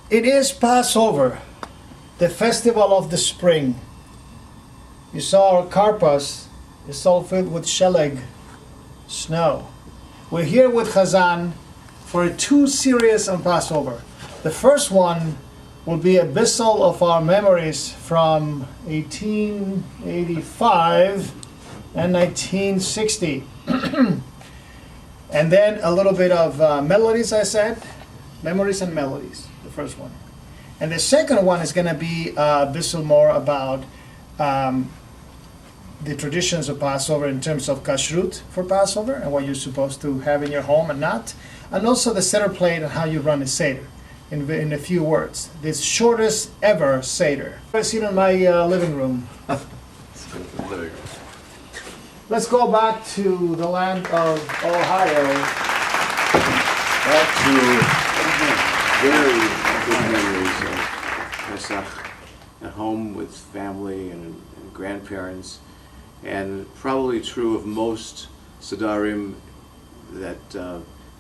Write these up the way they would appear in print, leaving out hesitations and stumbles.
It is Passover, the festival of the spring. You saw our karpas is all filled with sheleg, snow. We're here with Hazzan for two series on Passover. The first one will be a bissel of our memories from 1885 and 1960. And then a little bit of melodies, I said. Memories and melodies, the first one. And the second one is going to be a bissel more about the traditions of Passover in terms of kashrut for Passover and what you're supposed to have in your home and not. And also the Seder plate and how you run a Seder. In a few words, this shortest ever Seder. I've seen in my living room. Let's go back to the land of Ohio. Back to very good memories of Pesach at home with family and grandparents, and probably true of most Sedarim that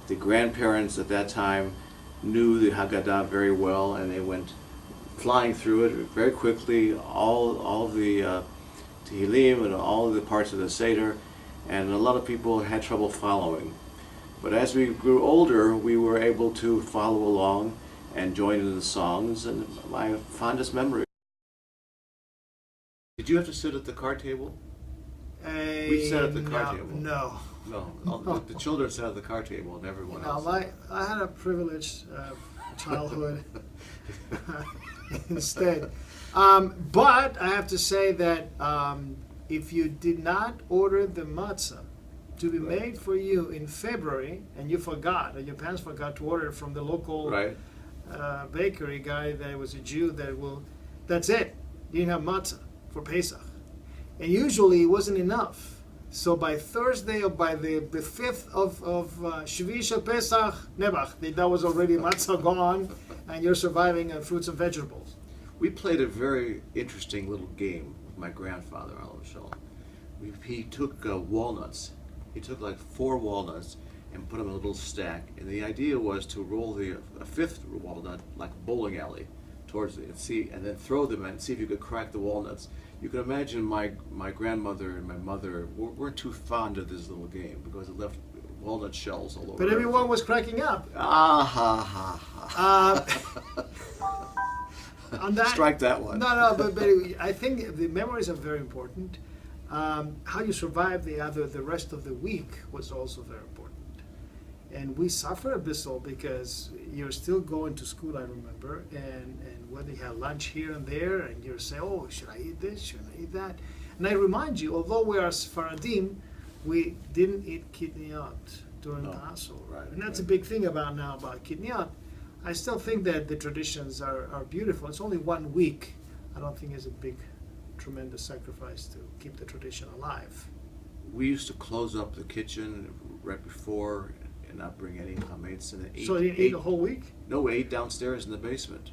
the grandparents at that time knew the Haggadah very well, and they went flying through it very quickly, all the Tehillim and all the parts of the Seder, and a lot of people had trouble following. But as we grew older, we were able to follow along and join in the songs, and my fondest memory. Did you have to sit at the card table? We sat at the card table. No. The children sat at the card table and everyone else. I had a privileged childhood instead. But I have to say that if you did not order the matzah to be made for you in February, and you forgot, or your parents forgot to order it from the local bakery guy that was a Jew, that's it. You didn't have matzah for Pesach. And usually it wasn't enough. So by Thursday or by the 5th of Shvi Shel Pesach, Nebach, that was already matzah gone, and you're surviving on fruits and vegetables. We played a very interesting little game with my grandfather, Alav Shalom. He took walnuts. He took like 4 walnuts and put them in a little stack. And the idea was to roll a 5th walnut like a bowling alley towards it and then throw them and see if you could crack the walnuts. You can imagine my grandmother and my mother weren't too fond of this little game because it left walnut shells all over. But everyone was cracking up. On that, strike that one. No, but I think the memories are very important. How you survive the rest of the week was also very important. And we suffer a bissel because you're still going to school, I remember, and whether you have lunch here and there, and you're saying, oh, should I eat this? Should I eat that? And I remind you, although we are Sfaradim, we didn't eat kidneyot during Passover. Right, and that's a big thing about kidneyot. I still think that the traditions are beautiful. It's only 1 week. I don't think it's a big, tremendous sacrifice to keep the tradition alive. We used to close up the kitchen right before and not bring any chametz in it. So you ate a whole week? No, we ate downstairs in the basement.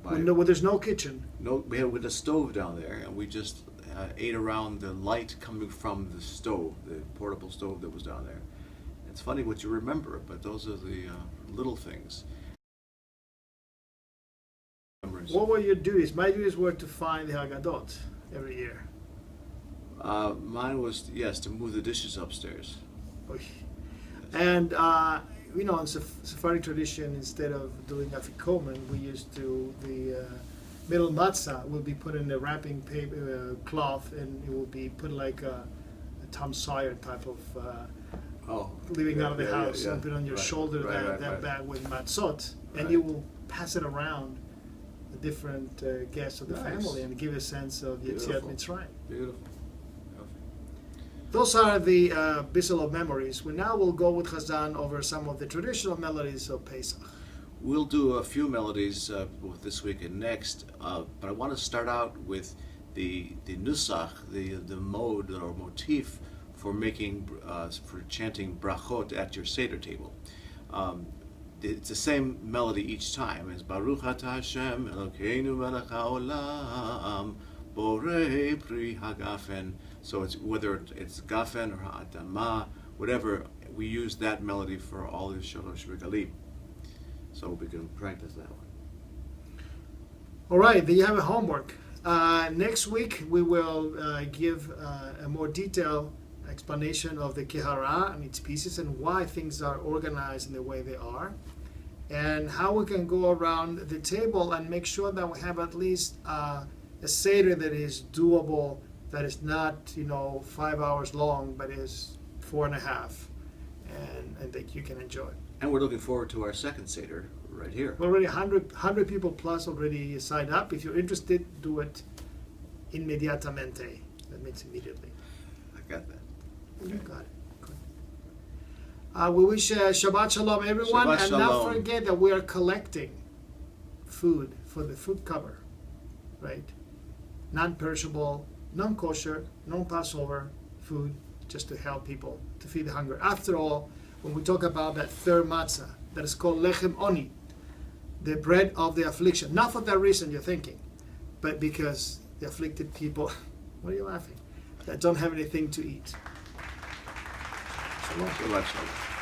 When there's no kitchen? No, we had a stove down there, and we just ate around the light coming from the stove, the portable stove that was down there. It's funny what you remember, but those are the little things. What were your duties? My duties were to find the Haggadot every year. Mine was, yes, to move the dishes upstairs. And, in Sephardic tradition, instead of doing afikomen, we used to, the middle matzah will be put in a wrapping paper cloth, and it will be put like a Tom Sawyer type of leaving out of the house and put on your shoulder that bag with matzot, and you will pass it around the different guests of the family and give a sense of Yetziat Mitzrayim. Beautiful. Those are the bissel of memories. We now will go with Hazzan over some of the traditional melodies of Pesach. We'll do a few melodies both this week and next, but I want to start out with the nusach, the mode or motif for chanting brachot at your Seder table. It's the same melody each time. It's Baruch Atah Hashem Elokeinu Melech HaOlam Borei Pri HaGafen. So it's whether it's Gafen or Ha'adama, whatever, we use that melody for all the Shalosh Regalim. So we can practice that one. All right, there you have a homework. Next week we will give a more detailed explanation of the kehara and its pieces and why things are organized in the way they are, and how we can go around the table and make sure that we have at least a seder that is doable, that is not 5 hours long, but is 4.5, and that you can enjoy. And we're looking forward to our second Seder right here. We're already 100 people plus already signed up. If you're interested, do it inmediatamente. That means immediately. I got that. You got it. Good. We wish Shabbat Shalom, everyone. Shabbat and Shalom. not forget that we are collecting food for the food cover, right? Non-perishable, non-kosher, non-Passover food, just to help people, to feed the hunger. After all, when we talk about that third matzah, that is called lechem oni, the bread of the affliction. Not for that reason you're thinking, but because the afflicted people, what are you laughing? That don't have anything to eat. Shalom. Shabbat Shalom.